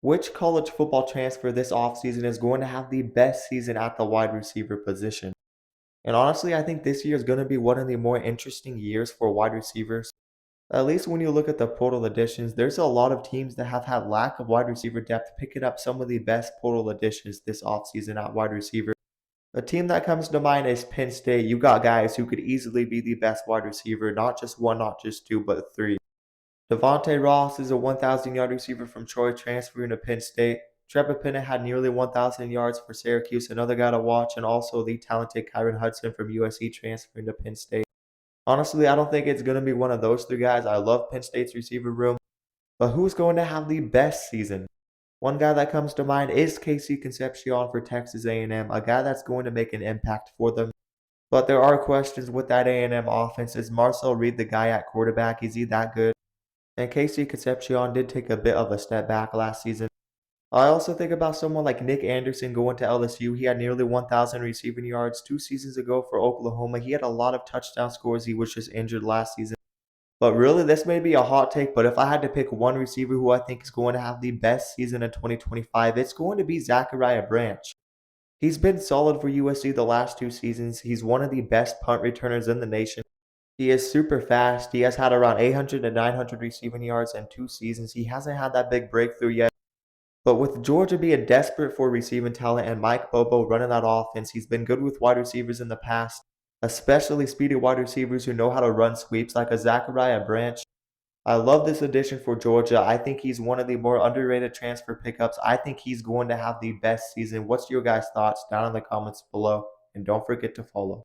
Which college football transfer this offseason is going to have the best season at the wide receiver position? And honestly, I think this year is going to be one of the more interesting years for wide receivers. At least when you look at the portal additions, there's a lot of teams that have had lack of wide receiver depth picking up some of the best portal additions this offseason at wide receiver. A team that comes to mind is Penn State. You got guys who could easily be the best wide receiver, not just one, not just two, but three. Devontae Ross is a 1,000-yard receiver from Troy transferring to Penn State. Trevor Penning had nearly 1,000 yards for Syracuse, another guy to watch, and also the talented Kyron Hudson from USC transferring to Penn State. Honestly, I don't think it's going to be one of those three guys. I love Penn State's receiver room, but who's going to have the best season? One guy that comes to mind is Casey Concepcion for Texas A&M, a guy that's going to make an impact for them. But there are questions with that A&M offense. Is Marcel Reed the guy at quarterback? Is he that good? And Casey Concepcion did take a bit of a step back last season. I also think about someone like Nick Anderson going to LSU. He had nearly 1,000 receiving yards 2 seasons ago for Oklahoma. He had a lot of touchdown scores. He was just injured last season. But really, this may be a hot take, but if I had to pick one receiver who I think is going to have the best season in 2025, it's going to be Zachariah Branch. He's been solid for USC the last 2 seasons. He's one of the best punt returners in the nation. He is super fast. He has had around 800 to 900 receiving yards in 2 seasons. He hasn't had that big breakthrough yet. But with Georgia being desperate for receiving talent and Mike Bobo running that offense, he's been good with wide receivers in the past, especially speedy wide receivers who know how to run sweeps like a Zachariah Branch. I love this addition for Georgia. I think he's one of the more underrated transfer pickups. I think he's going to have the best season. What's your guys' thoughts down in the comments below? And don't forget to follow.